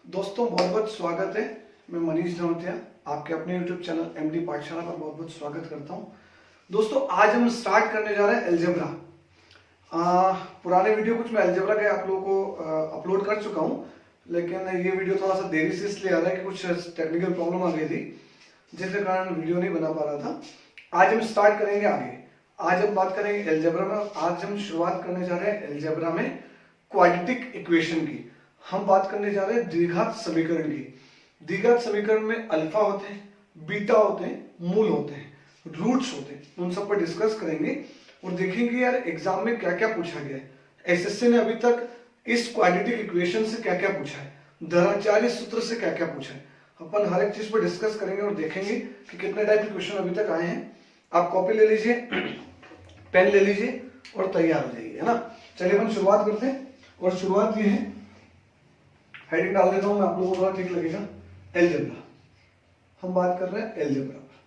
दोस्तों बहुत बहुत स्वागत है। मैं मनीष धनोतिया आपके अपने YouTube चैनल एमडी पाठशाला पर बहुत बहुत स्वागत करता हूं। दोस्तों आज हम स्टार्ट करने जा रहे हैं अलजेब्रा। पुराने वीडियो कुछ मैं अलजेब्रा के आप लोगों को अपलोड कर चुका हूं, लेकिन ये वीडियो थोड़ा सा देरी से इसलिए आ रहा है कि कुछ टेक्निकल प्रॉब्लम आ गई थी जिसके कारण वीडियो नहीं बना पा रहा था। आज हम स्टार्ट करेंगे आगे। आज हम बात करेंगे अलजेब्रा में। आज हम शुरुआत करने जा रहे हैं अलजेब्रा में क्वाड्रेटिक इक्वेशन की। हम बात करने जा रहे हैं द्विघात समीकरण की। द्विघात समीकरण में अल्फा होते हैं, बीटा होते हैं, मूल होते हैं, रूट्स होते हैं। उन सब पर डिस्कस करेंगे और देखेंगे यार एग्जाम में क्या क्या पूछा गया है। एसएससी ने अभी तक इस क्वाड्रेटिक इक्वेशन से क्या क्या पूछा है, धनाचार्य सूत्र से क्या क्या पूछा है। अपन हर एक चीज पर डिस्कस करेंगे और देखेंगे कि कितने टाइप के क्वेश्चन अभी तक आए हैं। आप कॉपी ले लीजिए, पेन ले लीजिए और तैयार हो जाइए, है ना। चलिए अपन शुरुआत करते हैं। और शुरुआत ये है, हेडिंग डाल देता हूं मैं, आप लोगों को थोड़ा ठीक लगेगा। अलजेब्रा, हम बात कर रहे हैं अलजेब्रा पर।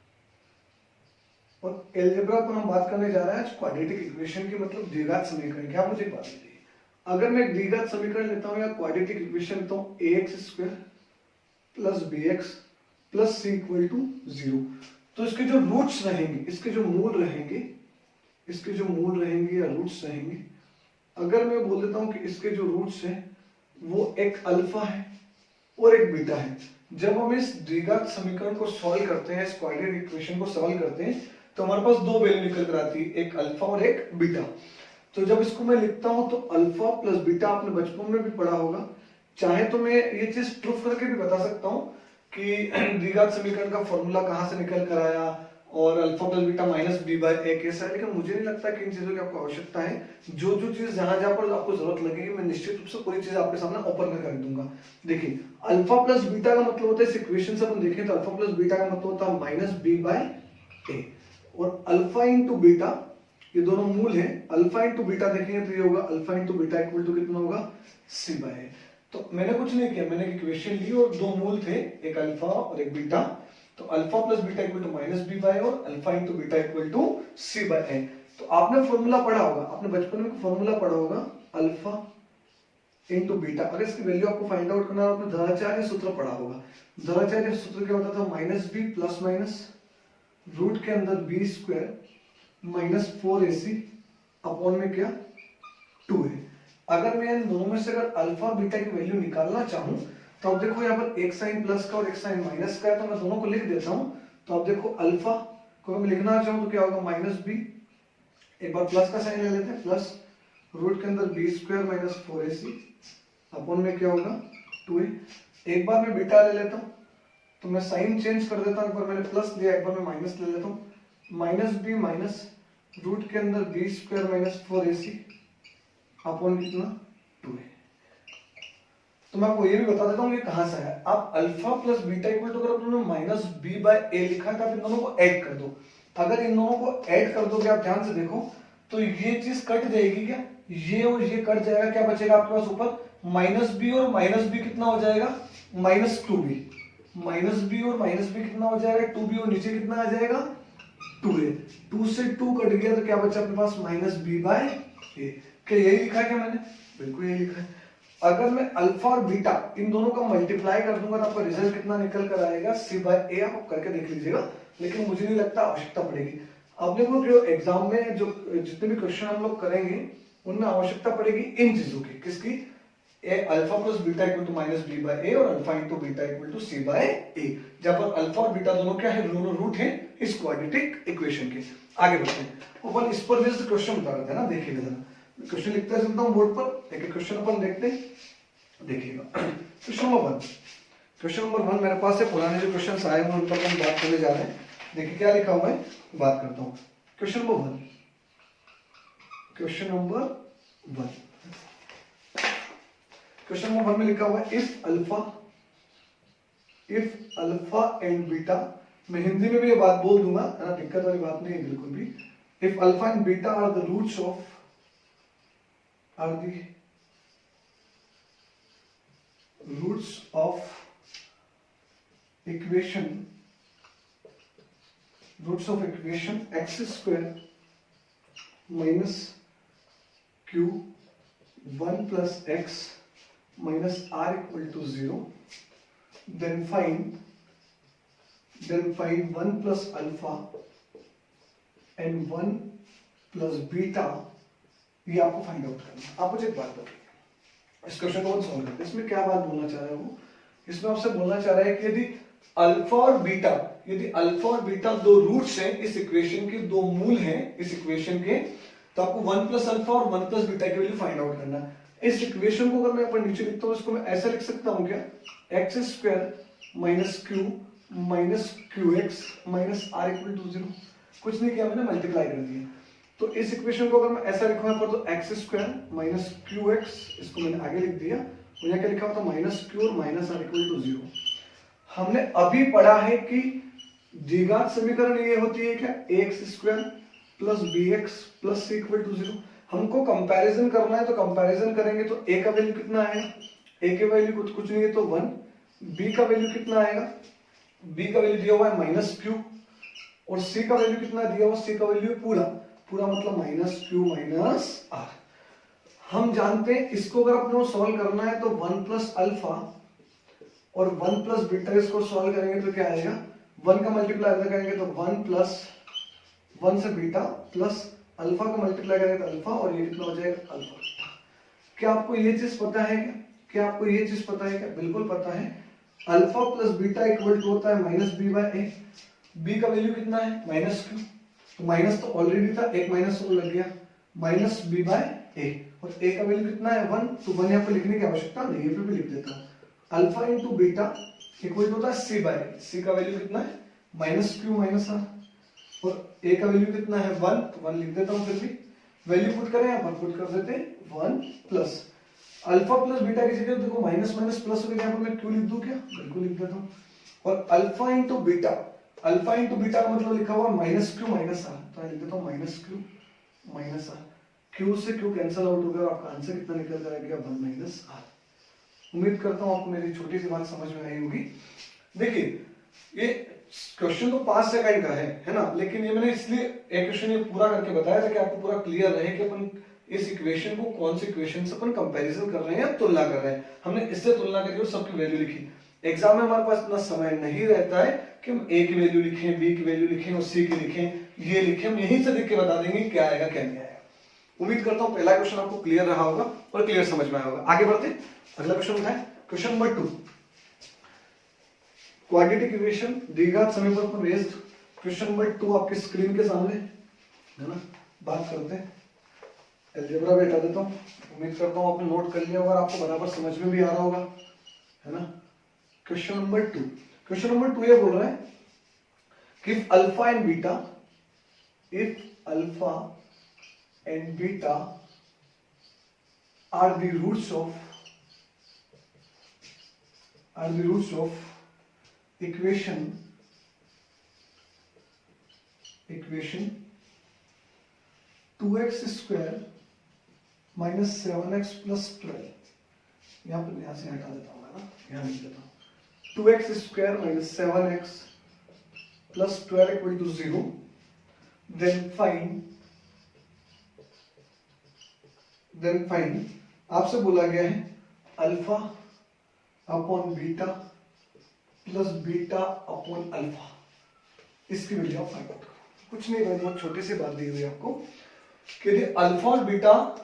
और अलजेब्रा पर हम बात करने जा रहे हैं आज क्वाड्रेटिक इक्वेशन की, मतलब द्विघात समीकरण की। आप मुझे एक बात बताइए, अगर मैं एक द्विघात समीकरण लेता हूं या क्वाड्रेटिक इक्वेशन लेता हूं, ax² plus bx plus c equal to 0, तो इसके जो रूट्स रहेंगे, इसके जो मूल रहेंगे, इसके जो मूल रहेंगे या रूट्स रहेंगे, अगर मैं बोल देता हूं कि इसके जो रूट्स हैं वो एक अल्फा है और एक बीटा है। जब हम इस द्विघात समीकरण को सॉल्व करते हैं, इस क्वाड्रेटिक इक्वेशन को सॉल्व करते हैं, तो हमारे पास दो वैल्यू निकल कर आती है, एक अल्फा और एक बीटा। तो जब इसको मैं लिखता हूं तो अल्फा प्लस बीटा, आपने बचपन में भी पढ़ा होगा। चाहे तो मैं ये चीज प्रूफ करके भी बता सकता हूं कि द्विघात समीकरण का फॉर्मूला कहां से निकल कर आया और alpha plus beta minus B by A कैसा है, लेकिन मुझे नहीं लगता कि इन चीजों की आपको आवश्यकता है। जो जो चीज जहां जहां पर आपको जरूरत लगेगी, मैं निश्चित रूप से पूरी चीज आपके सामने ओपन में कर दूंगा। देखिए, अल्फा प्लस बीटा का मतलब होता है, इस इक्वेशन से अपन देखें तो अल्फा प्लस बीटा का मतलब होता है माइनस बी बाय ए, और अल्फा इंटू बीटा, ये दोनों मूल है। अल्फा इंटू बीटा देखेंगे तो ये होगा alpha into beta equal to कितना होगा, सी बाय ए। तो मैंने कुछ नहीं किया, मैंने एक इक्वेशन ली और दो मूल थे, एक अल्फा और एक बीटा। तो alpha plus beta equal to minus B by और alpha into beta equal to C by A. तो आपने फॉर्मूला पढ़ा होगा, आपने बचपन में फॉर्मूला पढ़ा होगा, अल्फा इंटू बीटा। अगर इसकी वैल्यू आपको फाइंड आउट करना है, आपने धनाचार्य सूत्र पढ़ा होगा। धनाचार्य सूत्र क्या होता था, minus B plus minus root के अंदर B square minus 4ac upon में क्या 2 है। अगर मैं इन दोनों में से अगर अल्फा बीटा की वैल्यू निकालना चाहूं, तो अब देखो यहाँ पर एक साइन प्लस का और एक साइन माइनस का है, तो मैं दोनों को लिख देता हूं। तो अब देखो अल्फा को मैं लिखना चाहूं तो क्या होगा, माइनस बी, एक बार प्लस का साइन ले लेते हैं, प्लस रूट के अंदर B square minus 4ac upon में क्या होगा 2a। एक बार मैं बीटा ले लेता हूं तो मैं साइन चेंज कर देता हूं, एक बार मैंने प्लस लिया, एक बार मैं माइनस ले लेता हूं, माइनस बी माइनस रूट के अंदर B square minus 4ac upon कितना 2a। तो मैं आपको ये भी बता देता हूँ ये कहां से है। आप alpha plus beta equal to, अगर आपने माइनस बी बाय ए लिखा है तो आप इन दोनों को ऐड कर दो। अगर इन दोनों को ऐड कर दोगे, आप ध्यान से देखो, तो ये चीज कट जाएगी क्या, ये और ये कट जाएगा, क्या बचेगा आपके पास ऊपर, माइनस बी और माइनस बी कितना हो जाएगा, माइनस 2b। माइनस बी और माइनस बी कितना हो जाएगा, 2b, और नीचे कितना आ जाएगा 2a। 2 से 2 कट गया तो क्या बचा अपने पास, माइनस बी बाय ए। क्या यही लिखा है क्या मैंने, बिल्कुल यही लिखा है। अगर मैं अल्फा और बीटा इन दोनों का मल्टीप्लाई कर दूंगा तो आपका रिजल्ट कितना निकल कर आएगा, सी बाय ए। आप करके देख लीजिएगा, लेकिन मुझे नहीं लगता आवश्यकता पड़ेगी। अपने को जो एग्जाम में जो जितने भी क्वेश्चन हम लोग करेंगे उनमें आवश्यकता पड़ेगी इन चीजों की, किसकी, alpha plus beta equal to minus B by A और alpha into beta equal to C by A, जहां पर अल्फा और बीटा दोनों क्या है, दोनों रूट है इस क्वाड्रेटिक इक्वेशन के। आगे बढ़ते हैं, अपन इस पर बेस्ड क्वेश्चन बता रहे थे ना, देखिएगा जरा, क्वेश्चन लिखता चलता हूं बोर्ड पर, एक क्वेश्चन अपन देखते हैं, देखिएगा। क्वेश्चन नंबर 1, क्वेश्चन नंबर 1 मेरे पास है, पुराने जो क्वेश्चन आए हैं उन पर हम बात करने जा रहे हैं। देखिए क्या लिखा हुआ है, बात करता हूं। Question number 1, question number 1, question number 1 में लिखा हुआ है, इफ अल्फा एंड बीटा, मैं हिंदी में भी ये बात बोल दूंगा, है ना, दिक्कत वाली बात नहीं है बिल्कुल भी। If alpha and beta are the roots of, are the roots of equation x square minus q 1 plus x minus r equal to 0, then find 1 plus alpha and 1 plus beta, ये आपको फाइंड आउट करना है। आप मुझे एक बात बताइए, इस क्वेश्चन को सॉल्व करते हैं, इसमें क्या बात बोलना चाह रहा है वो? इसमें आपसे बोलना चाह रहा है कि यदि अल्फा और बीटा दो रूट्स हैं इस इक्वेशन के, दो मूल हैं इस इक्वेशन के, तो आपको 1 प्लस अल्फा और 1 प्लस बीटा की वैल्यू फाइंड आउट करना है। इस इक्वेशन को अगर मैं ऊपर नीचे लिखता हूं, इसको मैं ऐसा लिख सकता हूं क्या, X square minus Q X minus R equal to 0। कुछ नहीं किया मैंने, मल्टीप्लाई कर दिया। तो इस इक्वेशन को अगर मैं ऐसा लिखूं यहाँ पर, तो x square minus Q x, इसको मैंने आगे लिख दिया, और यहाँ क्या लिखा हुआ था, माइनस क्यू और माइनस आर इक्वल टू 0। हमने अभी पढ़ा है कि द्विघात समीकरण ये होती है क्या, X square plus B X plus C equal to 0। हमको कंपैरिजन करना है, तो कंपैरिजन करेंगे तो ए का वैल्यू कितना आएगा, ए के वैल्यू कुछ नहीं है तो 1, बी का वैल्यू कितना आएगा, बी का वैल्यू दिया हुआ है माइनस क्यू, और सी का वैल्यू कितना दिया हुआ, सी का वैल्यू पूरा मतलब माइनस क्यू माइनस आर। हम जानते हैं इसको अगर अपने को सॉल्व करना है तो 1 प्लस अल्फा और 1 प्लस बीटा, इसको सॉल्व करेंगे तो क्या आएगा, 1 का मल्टीप्लाई अगर करेंगे तो 1 प्लस 1 से बीटा प्लस अल्फा का मल्टीप्लाई करेंगे तो अल्फा, और ये कितना हो जाएगा अल्फा बीटा। क्या आपको ये चीज पता है क्या आपको ये चीज पता है क्या? बिल्कुल पता है। Alpha plus beta equal to होता है minus B by A. B का वैल्यू कितना है, माइनस क्यू, तो माइनस तो ऑलरेडी था, एक माइनस और लग गया, माइनस बी बाय ए, और ए का वैल्यू कितना है 1, तो 1 यहाँ पे लिखने की आवश्यकता नहीं है, फिर भी लिख देता हूँ। Alpha into beta equal to होता है सी बाय, सी का वैल्यू कितना है, माइनस क्यू माइनस आर, और ए का वैल्यू कितना है 1 लिख देता हूँ, फिर भी वैल्यू पुट करें, यहाँ पर पुट कर देते हैं 1 प्लस अल्फा प्लस बीटा की जगह देखो माइनस माइनस प्लस हो गया, यहाँ पर मैं क्यू लिख दूं क्या, बिल्कुल लिख देता हूँ, और अल्फा इंटू बीटा का मतलब लिखा हुआ माइनस क्यू माइनस आर, तो लिख देता हूँ minus Q minus R, Q से क्यू कैंसिल आउट हो गया, और आपका आंसर कितना निकल जाएगा 1 माइनस आर। उम्मीद करता हूँ आपको मेरी छोटी सी बात समझ में आई होगी। देखिए ये क्वेश्चन तो 5 सेकंड का है ना, लेकिन ये मैंने इसलिए एक क्वेश्चन ये पूरा करके बताया था कि आपको पूरा क्लियर रहे कि अपन इस इक्वेशन को कौन सी इक्वेशन से अपन कंपैरिजन कर रहे हैं या तुलना कर रहे हैं। हमने इससे तुलना करके और सबकी वैल्यू लिखी। एग्जाम में हमारे पास इतना समय नहीं रहता है कि हम ए की वैल्यू लिखें, बी की वैल्यू लिखें और सी की लिखें, ये लिखें, हम यहीं से लिख के बता देंगे क्या आएगा क्या नहीं आएगा। उम्मीद करता हूँ पहला क्वेश्चन आपको क्लियर रहा होगा और क्लियर समझ में आया होगा। आगे बढ़ते, अगला क्वेश्चन उठाएं, क्वेश्चन नंबर 2, क्वाड्रेटिक इक्वेशन द्विघात समीकरण पर बेस्ड। क्वेश्चन नंबर 2 आपके स्क्रीन के सामने है ना। बात करते हैं, अलजेब्रा भी हटा देता हूँ। उम्मीद करता हूँ आपने नोट कर लिया होगा, आपको बराबर समझ में भी आ रहा होगा, है ना। क्वेश्चन नंबर 2 ये बोल रहा है कि if alpha and beta are the roots of equation 2x square minus 7x plus 12, यहाँ से हटा देता हूँ मैं ना, यहाँ लिख देता हूँ 2x square minus 7x plus 12 equal to 0, then find आपसे बोला गया है alpha upon beta plus beta upon alpha, इसकी वैल्यू आप फाइंड आउट करो। कुछ नहीं, बहुत छोटी सी बात दी हुई है आपको कि यदि अल्फा और बीटा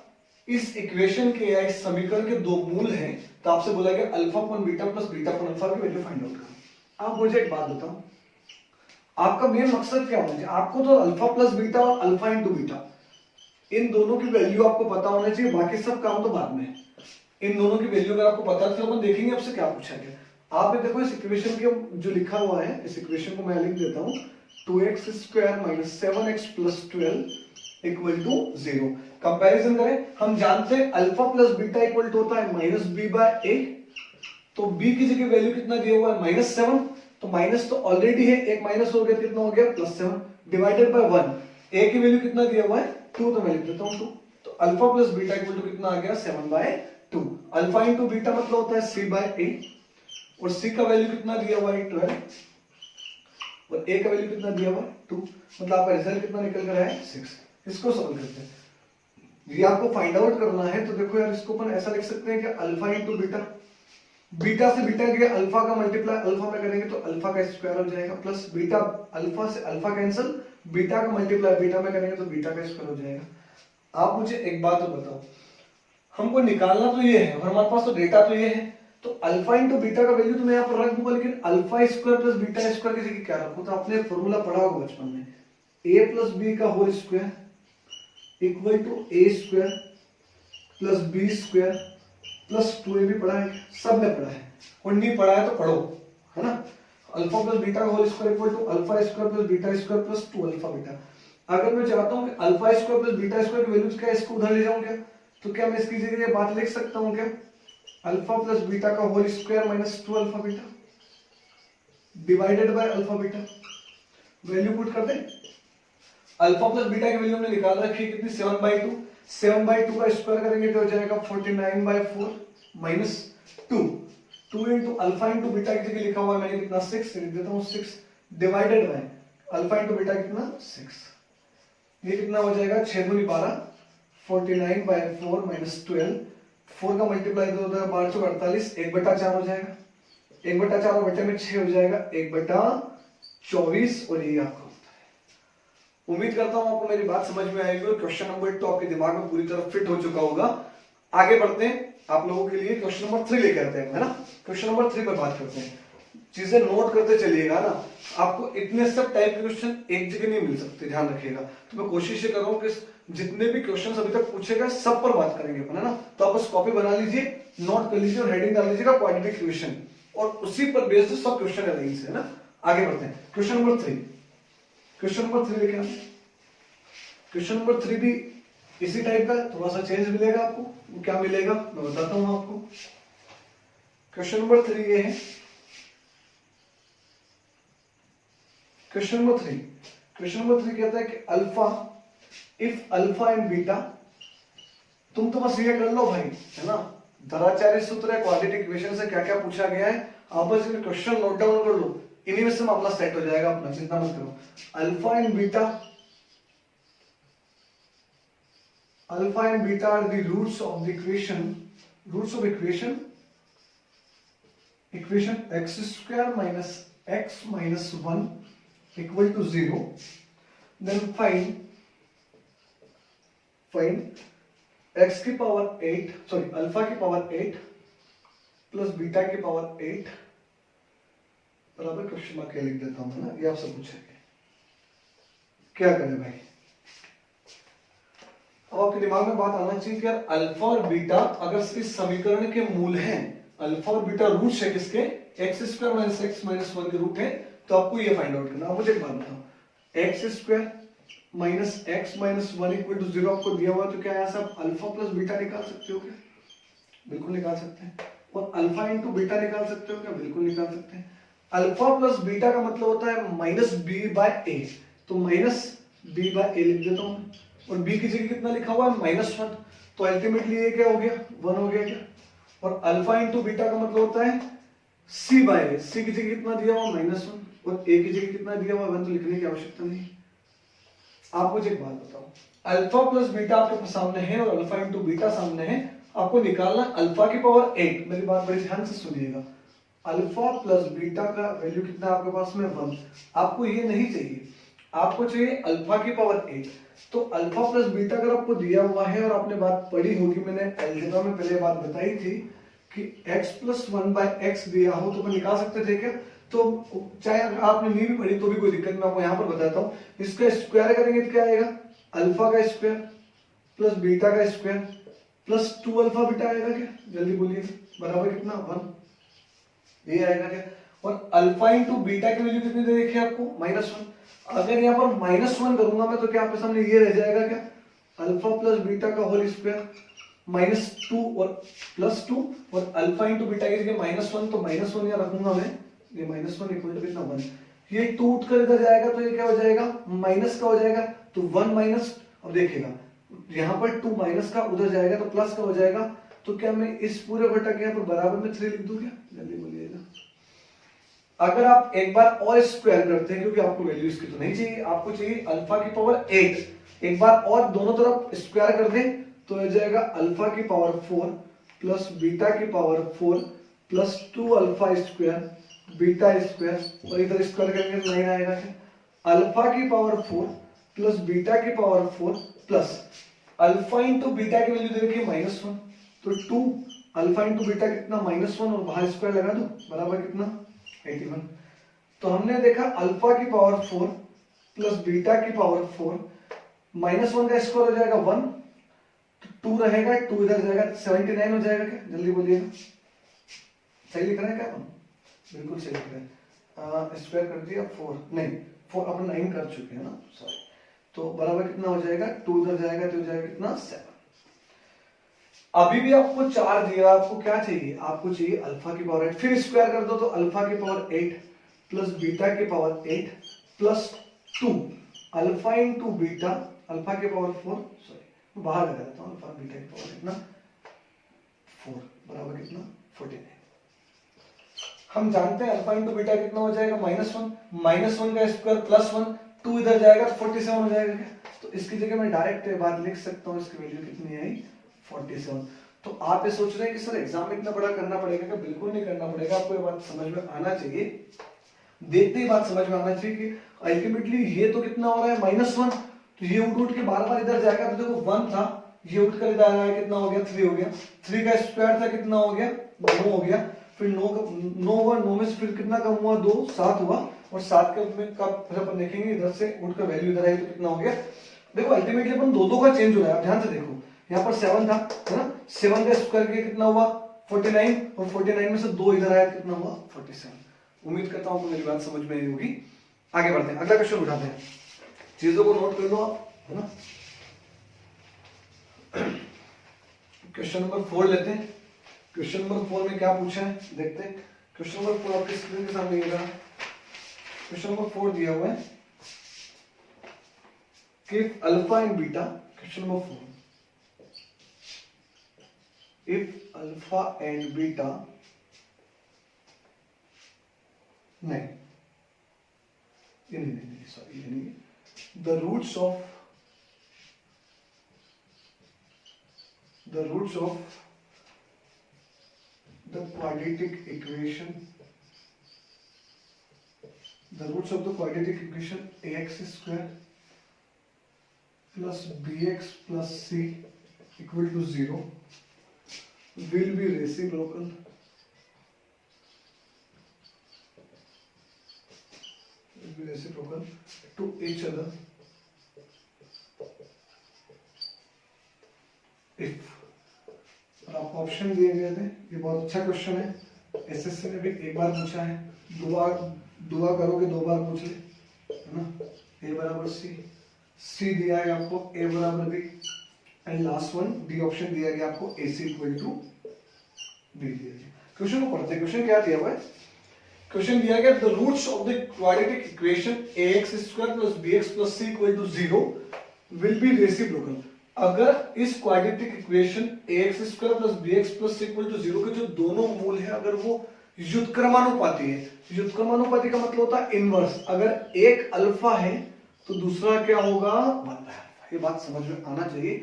इस इक्वेशन के या इस समीकरण के दो मूल हैं, तो आपसे बोला गया alpha upon beta plus beta upon alpha की वैल्यू फाइंड आउट करो। आप मुझे एक बात बताओ, आपका मेन मकसद क्या होना चाहिए? आपको तो अल्फा प्लस बीटा और अल्फा इंटू बीटा, इन दोनों की वैल्यू आपको पता होना चाहिए, बाकी सब काम तो बाद में। इन दोनों की वैल्यू अगर आपको पता है तो अपन देखेंगे आपसे क्या पूछा गया। आप ये देखो, इस इक्वेशन के जो लिखा हुआ है, इस इक्वेशन को मैं लिख देता हूं 2x square minus 7x plus 12 equal to 0। Comparison करें, हम जानते हैं alpha plus beta equal to होता है माइनस बी बाय ए, तो b की जगह वैल्यू कितना दिया हुआ है -7, तो माइनस तो ऑलरेडी है, एक माइनस हो गया, कितना हो गया +7 डिवाइडेड बाय 1। a की वैल्यू कितना दिया हुआ है 2, तो मैं लिख देता हूं 2, तो alpha plus beta equal to कितना आ गया 7/2। अल्फा इंटू बीटा मतलब होता है c/a, और c का वैल्यू कितना दिया हुआ है 12, और a का वैल्यू कितना दिया हुआ है 2, मतलब आपका रिजल्ट कितना निकल कर आया है 6। इसको सॉल्व करते हैं। ये आपको फाइंड आउट करना है। तो देखो यार, इसको अपन ऐसा लिख सकते हैं कि अल्फा इंटू बीटा, बीटा से बीटा के अल्फा का मल्टीप्लाई अल्फा में करेंगे तो अल्फा का स्क्वायर हो जाएगा, प्लस बीटा, अल्फा से अल्फा कैंसिल, बीटा का मल्टीप्लाई बीटा में करेंगे तो बीटा का स्क्वायर हो जाएगा। आप मुझे एक बात तो बताओ, हमको निकालना तो ये है और हमारे पास तो डेटा तो ये है, तो अल्फा इंटू बीटा का वैल्यू तो मैं यहाँ पर रख दूंगा, लेकिन alpha square plus beta square की जगह क्या रखूं? तो आपने फॉर्मूला पढ़ा होगा बचपन में, ए प्लस बी का whole square equal to A square plus B square plus 2a भी पढ़ा है, सब ने पढ़ा है, और नहीं पढ़ा है तो पढ़ो, है ना। अल्फा प्लस बीटा का whole square equal to alpha square plus beta square plus 2 alpha beta. अगर मैं चाहता हूं कि alpha square plus beta square की वैल्यूज क्या है, इसको उधर ले जाऊं क्या, तो क्या मैं इसकी जगह ये बात लिख सकता हूं क्या, अल्फा प्लस बीटा का whole square minus 2 alpha beta divided by alpha beta. Value put कर दे, अल्फा प्लस बीटा की वैल्यू हमने निकाल रखी है कितनी, 7/2, 7/2 का स्क्वायर करेंगे तो हो जाएगा 49/4 minus 2 into alpha into beta की जगह लिखा हुआ है मैंने कितना, 6 लिख देता हूँ, 6 divided by alpha into beta कितना, 6। ये कितना हो जाएगा, 6 दूनी 12, 49/4 माइनस 12, 4 का मल्टीप्लाई तो होता है 12 चौक 48, 1/4 हो जाएगा, 1/4 और बटे में 6 हो जाएगा 1/24, और ये आपका होता है। उम्मीद करता हूं आपको मेरी बात समझ में आएगी और क्वेश्चन नंबर 2 आपके दिमाग में पूरी तरह फिट हो चुका होगा। आगे बढ़ते हैं, आप लोगों के लिए क्वेश्चन नंबर 3 लेके आते हैं, है ना। क्वेश्चन नंबर 3 पर बात करते हैं, चीजें नोट करते चलिएगा ना, आपको इतने सब टाइप के क्वेश्चन एक जगह नहीं मिल सकते, ध्यान रखिएगा। तो मैं कोशिश कर रहा हूँ कि जितने भी क्वेश्चन अभी तक पूछेगा सब पर बात करेंगे अपन, है ना। तो आप बस कॉपी बना लीजिए, नोट कर लीजिए और हेडिंग डाल लीजिएगा क्वाड्रेटिक क्वेश्चन, और उसी पर बेस्ड सब क्वेश्चन अरेंज है ना। आगे बढ़ते हैं, क्वेश्चन नंबर 3, क्वेश्चन नंबर 3 लेके आते हैं। क्वेश्चन नंबर 3 भी इसी टाइप का, थोड़ा सा चेंज मिलेगा आपको। वो क्या मिलेगा मैं बताता हूं आपको। क्वेश्चन नंबर 3 ये है, क्वेश्चन नंबर 3, क्वेश्चन नंबर 3 कहता है कि alpha, if alpha and beta, तुम तो बस ये कर लो भाई, है ना, धराचार्य सूत्र है, क्वाड्रेटिक इक्वेशन से क्या क्या पूछा गया है, आप बस इनके क्वेश्चन नोट डाउन कर लो, इन्हीं में से मामला सेट हो जाएगा अपना, चिंता मत करो। Alpha and beta, alpha and beta are the roots of the equation, roots of equation, equation X square minus x minus 1 equal to 0, then find x की पावर 8, सॉरी अल्फा की पावर 8 प्लस बीटा की power 8 बराबर question mark लिख देता हूं ना, ये आपसे पूछेंगे क्या करें भाई। अब आपके दिमाग में बात आना चाहिए कि यार अल्फा और बीटा अगर इस समीकरण के मूल हैं, अल्फा और बीटा रूट्स है किसके, x square minus x minus 1 के रूट है, तो आपको ये फाइंड आउट करना। अब मुझे एक बात बताओ, x square minus x minus 1 equal to 0 आपको दिया हुआ, तो क्या यहाँ से आप अल्फा प्लस बीटा निकाल सकते हो क्या? बिल्कुल निकाल सकते हैं। और अल्फा इंटू बीटा निकाल सकते हो क्या? बिल्कुल निकाल सकते हैं। अल्फा प्लस बीटा का मतलब होता है माइनस बी बाय ए, तो माइनस बी बाय ए लिख देता हूँ, और बी की जगह कितना लिखा हुआ है -1, तो अल्टीमेटली ये क्या हो गया 1 हो गया क्या। और अल्फा इंटू बीटा का मतलब होता है सी बाय ए, सी की जगह कितना दिया हुआ -1 और ए की जगह कितना दिया हुआ 1, तो लिखने की आवश्यकता नहीं। आप मुझे एक बात बताओ, अल्फा प्लस बीटा आपके सामने है और अल्फा इंटू बीटा सामने है, आपको निकालना अल्फा की पावर 8। मेरी बात बड़ी ध्यान से सुनिएगा, अल्फा प्लस बीटा का वैल्यू कितना है आपके पास में 1। आपको ये नहीं चाहिए, आपको चाहिए अल्फा की पावर 8। तो अल्फा प्लस बीटा अगर आपको दिया हुआ है और आपने बात पढ़ी होगी, मैंने अलजेब्रा में पहले बात बताई थी कि x प्लस 1/x दिया हो तो निकाल सकते थे क्या? तो चाहे आपने नहीं भी पढ़ी तो भी कोई दिक्कत, मैं आपको यहाँ पर बताता हूँ। इसका स्क्वायर करेंगे तो क्या आएगा, अल्फा का स्क्वायर प्लस बीटा का स्क्वायर प्लस 2 अल्फा बीटा आएगा क्या? जल्दी बोलिए, बराबर कितना 1, ये आएगा क्या? और अल्फा इंटू बीटा की वैल्यू कितनी दे रखी है आपको -1। अगर यहाँ पर -1 करूंगा मैं तो क्या आपके सामने ये रह जाएगा क्या, अल्फा प्लस बीटा का होल स्क्वायर -2 और +2 और अल्फा इंटू बीटा की जगह -1, तो -1 यहाँ रखूंगा मैं, ये -1 इक्वल टू कितना 1। ये 2 उठकर इधर जाएगा तो ये क्या हो जाएगा, माइनस का हो जाएगा, तो 1 माइनस, अब देखिएगा यहाँ पर 2 माइनस का उधर जाएगा तो प्लस का हो जाएगा। तो क्या मैं इस पूरे घटक के यहाँ पर बराबर में 3 लिख दूं क्या? जल्दी बोलिएगा। अगर आप एक बार और स्क्वायर करते हैं, क्योंकि आपको वैल्यू इसकी तो नहीं चाहिए, आपको चाहिए अल्फा की पावर 8, एक बार और दोनों तरफ स्क्वायर कर दें तो ये जाएगा अल्फा की पावर 4 प्लस बीटा की power 4 plus 2 alpha square beta square, और इधर स्क्वायर करेंगे तो 9 आएगा। अल्फा की पावर 4 प्लस बीटा की power 4 plus alpha into beta की वैल्यू दे रखी है -1, तो 2 अल्फा इंटू बीटा कितना -1, और बाहर स्क्वायर लगा दो बराबर कितना 81। तो हमने देखा अल्फा की पावर 4 प्लस बीटा की पावर 4, -1 का स्क्वायर हो जाएगा 1, तो 2 रहेगा, 2 इधर जाएगा 79 हो जाएगा। क्या जल्दी बोलिएगा, सही लिख रहे हैं क्या हम? बिल्कुल सही लिख रहे हैं। स्क्वायर कर दिया 4, नहीं 4 अपन 9 कर चुके हैं ना, सॉरी। तो बराबर कितना हो जाएगा, 2 इधर जाएगा तो हो जाएगा कितना 7। अभी भी आपको 4 दिया, आपको क्या चाहिए, आपको चाहिए अल्फा की पावर 8, फिर स्क्वायर कर दो तो अल्फा की पावर 8 प्लस बीटा की power 8 plus 2 alpha into beta, alpha की पावर 4, सॉरी बाहर लगा देता हूँ, अल्फा बीटा की पावर कितना 4 बराबर कितना 49। हम जानते हैं अल्फा इंटू बीटा कितना हो जाएगा -1 का स्क्वायर प्लस 1, 2 इधर जाएगा तो 47 हो जाएगा। तो इसकी जगह मैं डायरेक्ट बात लिख सकता हूँ, इसकी वैल्यू कितनी आई 47। तो आप ये सोच रहे हैं कि सर एग्जाम में इतना बड़ा करना पड़ेगा क्या? बिल्कुल नहीं करना पड़ेगा, आपको ये बात समझ में आना चाहिए, देखते ही बात समझ में आना चाहिए कि अल्टीमेटली ये तो कितना हो रहा है -1, तो ये उठ के बार बार इधर जाएगा, तो देखो 1 था, ये उठ कर इधर आया कितना हो गया 3 हो गया, 3 का स्क्वायर था कितना हो गया 9 हो गया, फिर 9 हुआ, 9 में से फिर कितना कम हुआ 2, 7 हुआ, और 7 के में कब फिर अपन देखेंगे इधर से उठकर वैल्यू इधर आई तो कितना हो गया। देखो अल्टीमेटली अपन 2 का चेंज हो रहा है, आप ध्यान से देखो, यहाँ पर 7 था है ना, 7 का स्क्वायर कितना हुआ 49, और 49 में से 2 इधर आया कितना हुआ 47। उम्मीद करता हूँ मेरी बात समझ में आई होगी। आगे बढ़ते हैं, अगला क्वेश्चन उठाते हैं, चीजों को नोट कर लो आप, है ना। क्वेश्चन नंबर 4 लेते हैं। क्वेश्चन नंबर 4 में क्या पूछा है देखते हैं। क्वेश्चन नंबर 4 आपकी स्क्रीन के सामने ये रहा। क्वेश्चन नंबर 4 दिया हुआ है कि alpha and beta, question number 4, if alpha and beta, नहीं ये नहीं सॉरी, ये नहीं, the roots of the quadratic equation, ax square plus bx plus c equal to 0 will be reciprocal to each other if, और आपको option दिए गए थे। ये बहुत अच्छा क्वेश्चन है, एसएससी ने भी एक बार पूछा है, दो बार करोगे 2 बार पूछ ले, है ना। ए बराबर सी दिया है आपको, ए बराबर b, and last one D option दिया गया आपको a c equal to b दिया गया। क्वेश्चन को पढ़ते हैं, क्वेश्चन क्या दिया हुआ है। क्वेश्चन दिया गया the roots of the quadratic equation ax square plus bx plus c equal to 0 will be reciprocal. अगर इस quadratic equation ax square plus bx plus c equal to 0 के जो दोनों मूल है अगर वो व्युत्क्रमानुपाती है, व्युत्क्रमानुपाती का मतलब होता है इनवर्स, अगर एक अल्फा है तो दूसरा क्या होगा 1 बाय अल्फा। ये बात समझ में आना चाहिए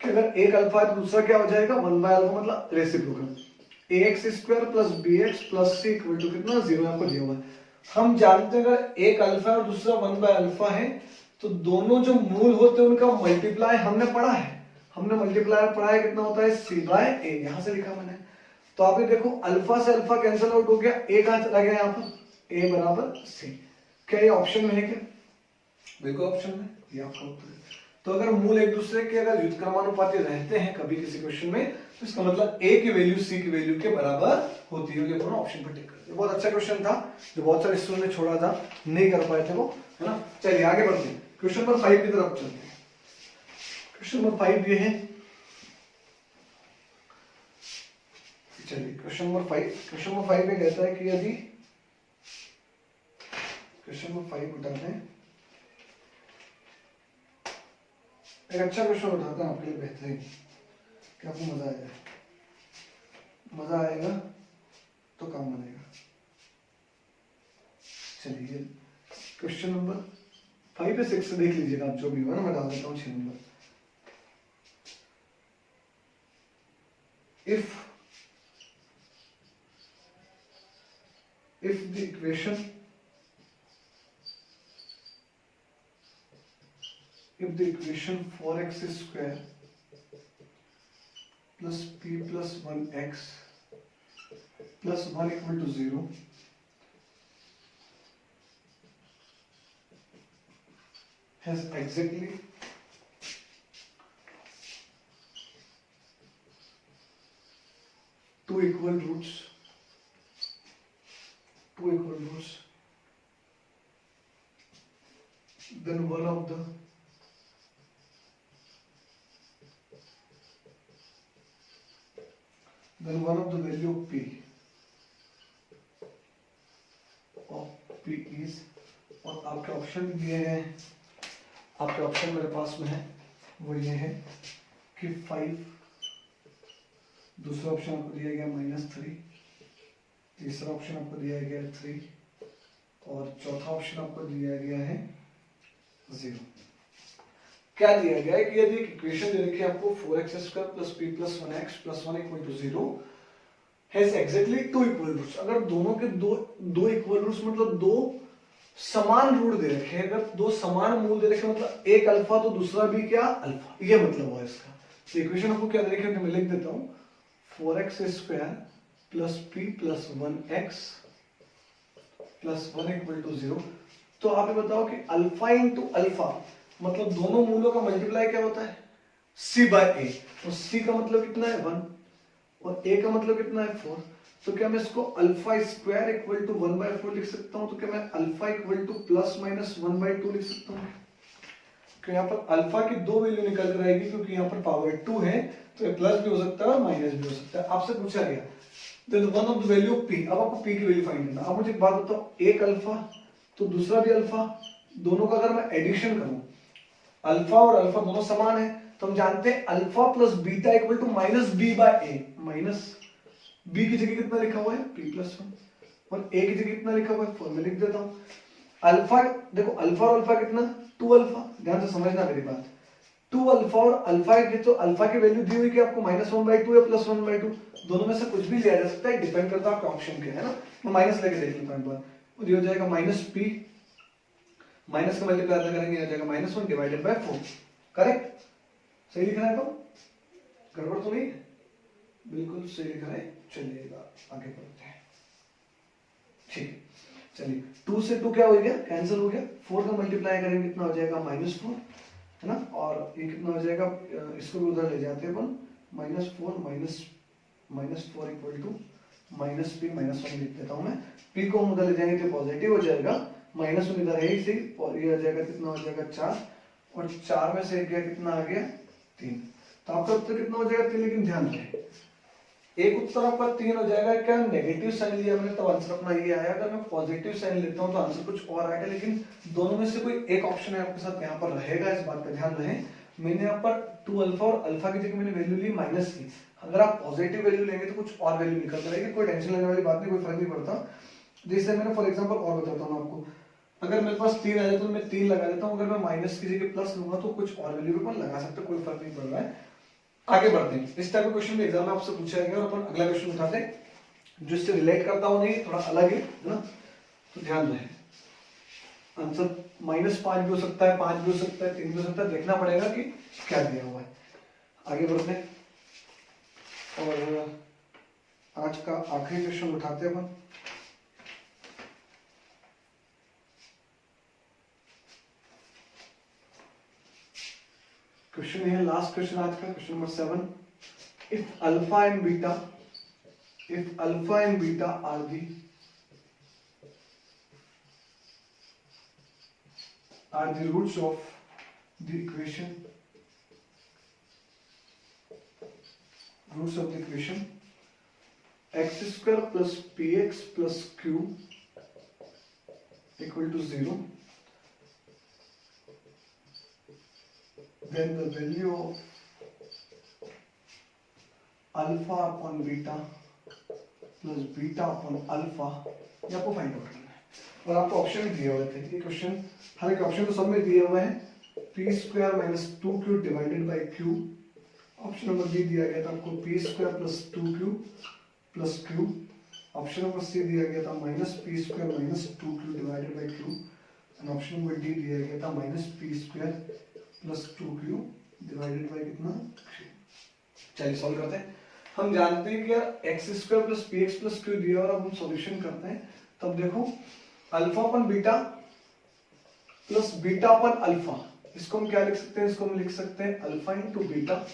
कि अगर एक अल्फा है तो दूसरा क्या हो जाएगा 1 बाय अल्फा, मतलब reciprocal. ax square plus bx plus c equal to कितना 0 आपको दिया हुआ है। हम जानते हैं अगर एक अल्फा और दूसरा 1 बाय अल्फा है तो दोनों जो मूल होते हैं उनका मल्टीप्लाई हमने पढ़ा है, हमने मल्टीप्लाई पढ़ा है कितना होता है c बाय a, यहां से लिखा मैंने। तो आप ये देखो अल्फा से अल्फा कैंसिल आउट हो गया, a कहां चला गया यहाँ पर a बराबर c। क्या ये ऑप्शन में है क्या? बिल्कुल ऑप्शन में, ये आपका उत्तर है। तो अगर मूल एक दूसरे के अगर व्युत्क्रमानुपाती रहते हैं कभी किसी क्वेश्चन में तो इसका मतलब a की वैल्यू c की वैल्यू के बराबर होती है। ये दोनों ऑप्शन पर टिक करते हैं। बहुत अच्छा क्वेश्चन था जो बहुत सारे स्टूडेंट ने छोड़ा था, नहीं कर पाए थे वो, है ना। चलिए आगे बढ़ते हैं, क्वेश्चन नंबर 5 की तरफ चलते हैं। क्वेश्चन नंबर 5 ये है, चलिए क्वेश्चन नंबर 5 में कहता है कि यदि, क्वेश्चन नंबर 5 उठाते हैं, एक अच्छा क्वेश्चन उठाते हैं आपके लिए बेहतरीन, कि आपको मजा आएगा, मजा आएगा तो काम बनेगा। चलिए क्वेश्चन नंबर 5 या 6 से देख लीजिएगा आप, जो भी हुआ ना, मैं डाल देता हूँ 6 number. if the equation 4x square plus p plus 1x plus 1 equal to 0 has exactly two equal roots, then one of the value of p is, और आपके ऑप्शन दिए हैं, आपके ऑप्शन मेरे पास में है वो ये है कि 5, दूसरा ऑप्शन आपको दिया गया -3, तीसरा ऑप्शन आपको दिया गया 3 और चौथा ऑप्शन आपको दिया गया है 0। क्या दिया गया है कि यदि इक्वेशन दे रखी है आपको 4x square plus p plus 1x plus 1 equal to 0 has exactly two equal roots. अगर दोनों के दो इक्वल रूट्स मतलब दो समान रूट दे रखे हैं, अगर दो समान मूल दे रखे मतलब एक अल्फा तो दूसरा भी क्या अल्फा, ये मतलब हुआ इसका। तो इक्वेशन आपको क्या दे रखी है मैं लिख देता हूं 4x square plus p plus 1x plus 1 equal to 0। तो आप ये बताओ कि अल्फा इंटू अल्फा मतलब दोनों मूलों का मल्टीप्लाई क्या होता है c बाय a, तो c का मतलब कितना है 1 और a का मतलब कितना है 4। तो क्या मैं इसको अल्फा स्क्वायर इक्वल टू 1/4 लिख सकता हूं, तो क्या मैं alpha equal two plus minus 1/2 लिख सकता हूं। तो यहाँ पर अल्फा की दो वैल्यू निकल कर आएगी क्योंकि यहाँ पर पावर 2 है, तो ये प्लस भी हो सकता है और माइनस भी हो सकता है। आपसे पूछा गया then one of the value of p, अब आपको p की वैल्यू फाइंड करना। अब मुझे एक बात बताओ, एक अल्फा तो दूसरा भी अल्फा, दोनों का अगर मैं एडिशन करूं, अल्फा और अल्फा दोनों समान है तो हम जानते हैं alpha plus beta equal to minus B by a. Minus b की जगह कितना लिखा हुआ है p प्लस 1 और a की जगह कितना लिखा हुआ है 4, मैं लिख देता हूं। अल्फा देखो, अल्फा और अल्फा कितना 2 अल्फा, ध्यान से समझना मेरी बात। 2 अल्फा और अल्फा की, तो अल्फा की वैल्यू दी हुई कि आपको -1/2 या +1/2, दोनों में से कुछ भी लिया जा सकता है, डिपेंड करता है आपके ऑप्शन के, है ना। मैं माइनस लेके देख लेता हूं एक बार, और ये हो जाएगा -p, माइनस का मल्टीप्लाई करेंगे हो जाएगा -1 डिवाइडेड बाय 4। करेक्ट, सही लिख रहा है, तो गड़बड़ तो नहीं है, बिल्कुल सही लिख रहा है। चलिएगा आगे बढ़ते हैं, ठीक, चलिए 2 से 2 क्या हो गया, कैंसिल हो गया। 4 का मल्टीप्लाई करेंगे कितना हो जाएगा -4, है ना, और ये कितना हो जाएगा, इसको भी उधर ले जाते हैं अपन, -4 माइनस 4 इक्वल टू -p -1 लिख देता हूं मैं। p को हम उधर ले जाएंगे तो पॉजिटिव हो जाएगा, -1 इधर है इसी, और ये आ जाएगा कितना हो जाएगा 4, और 4 में से गया कितना आ गया 3। तो आपका उत्तर कितना हो जाएगा 3, लेकिन ध्यान रखें एक उत्तर आपका 3 हो जाएगा, क्या नेगेटिव साइन लिया मैंने तो आंसर अपना ये आया, अगर मैं पॉजिटिव साइन लेता हूं तो आंसर कुछ और आएगा। लेकिन दोनों में से कोई एक ऑप्शन है आपके साथ यहाँ पर रहेगा, इस बात का ध्यान रहे। मैंने यहाँ पर 2 अल्फा और अल्फा की जगह मैंने वैल्यू ली माइनस की, अगर आप पॉजिटिव वैल्यू लेंगे तो कुछ और वैल्यू निकल जाएगी, कोई टेंशन लेने वाली बात नहीं, कोई फर्क नहीं पड़ता। जैसे मैंने फॉर एग्जाम्पल और बताता हूँ आपको, अगर मेरे पास 3 आ जाए तो मैं 3 लगा देता हूँ, अगर मैं माइनस की जगह प्लस लूंगा तो कुछ और वैल्यू भी अपन लगा सकते, कोई फर्क नहीं पड़ रहा है। आगे बढ़ते हैं, इस टाइप का क्वेश्चन भी एग्जाम में आपसे पूछा गया, और अपन अगला क्वेश्चन उठाते हैं जो इससे रिलेट करता हो, नहीं थोड़ा अलग है ना, तो ध्यान रहे। आंसर -5 भी हो सकता है, 5 भी हो सकता है, 3 भी हो सकता है, देखना पड़ेगा कि क्या दिया हुआ है। आगे बढ़ते हैं और आज का आखिरी क्वेश्चन उठाते हैं अपन। क्वेश्चन है लास्ट क्वेश्चन आज का, question number 7। If alpha and beta are the roots of the equation x square plus px plus q equal to 0, then the value of alpha upon beta plus beta upon alpha ये आपको find out करना है। और आपको option भी दिए हुए थे, ये क्वेश्चन हालांकि ऑप्शन तो सब में दिए हुए हैं, p² - 2q divided by q option number B दिया गया था आपको p square plus 2q plus q. Option number C दिया गया था minus p square minus 2q divided by q. And option number D दिया गया था minus p square plus 2q divided by कितना q। चलिए सॉल्व करते हैं। हम जानते हैं कि यार x square plus p x plus q दिया और अब हम सॉल्यूशन करते हैं। तब देखो अल्फा अपन बीटा प्लस बीटा अपन अल्फा, इसको हम क्या लिख सकते हैं, इसको हम लिख सकते हैं अल्फा इंटू बीटा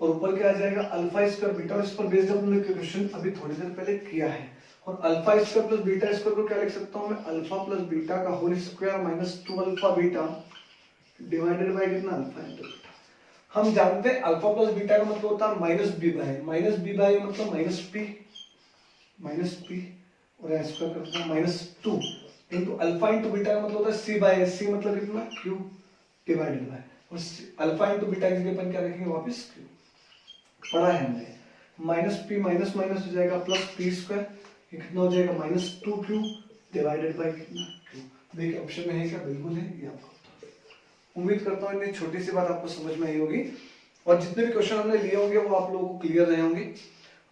और ऊपर क्या आ जाएगा अल्फा स्क्वायर बीटा। और इस पर बेस्ड हमने क्वेश्चन अभी थोड़ी देर पहले किया है। और alpha square plus beta square को क्या लिख सकता हूं मैं, अल्फा प्लस बीटा का whole square minus 2 alpha beta divided by कितना अल्फा इंटू बीटा। हम जानते हैं अल्फा प्लस बीटा का मतलब होता है minus B by, minus B by मतलब माइनस पी और स्क्वायर करते हैं minus 2 into alpha into beta का मतलब होता है सी बाय, सी मतलब कितना क्यू डिवाइडेड बाय, और अल्फा इंटू बीटा की जगह अपन क्या रखेंगे वापस क्यू। पढ़ा है हमने, माइनस पी माइनस माइनस हो जाएगा प्लस पी स्क्वायर, ये कितना हो जाएगा माइनस 2q डिवाइडेड बाय कितना q। देखिए ऑप्शन में है क्या, बिल्कुल है, ये आपको उम्मीद करता हूँ इतनी छोटी सी बात आपको समझ में आई होगी और जितने भी क्वेश्चन हमने लिए होंगे वो आप लोगों को क्लियर रहे होंगे।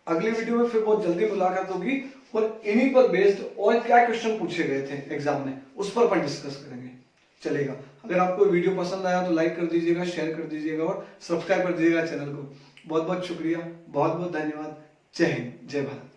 अगली वीडियो में फिर बहुत जल्दी मुलाकात होगी और इन्हीं पर बेस्ड और क्या क्वेश्चन पूछे गए थे एग्जाम में उस पर अपन डिस्कस करेंगे। चलेगा, अगर आपको वीडियो पसंद आया तो लाइक कर दीजिएगा, शेयर कर दीजिएगा और सब्सक्राइब कर दीजिएगा चैनल को। बहुत बहुत शुक्रिया, बहुत बहुत धन्यवाद। जय हिंद, जय भारत।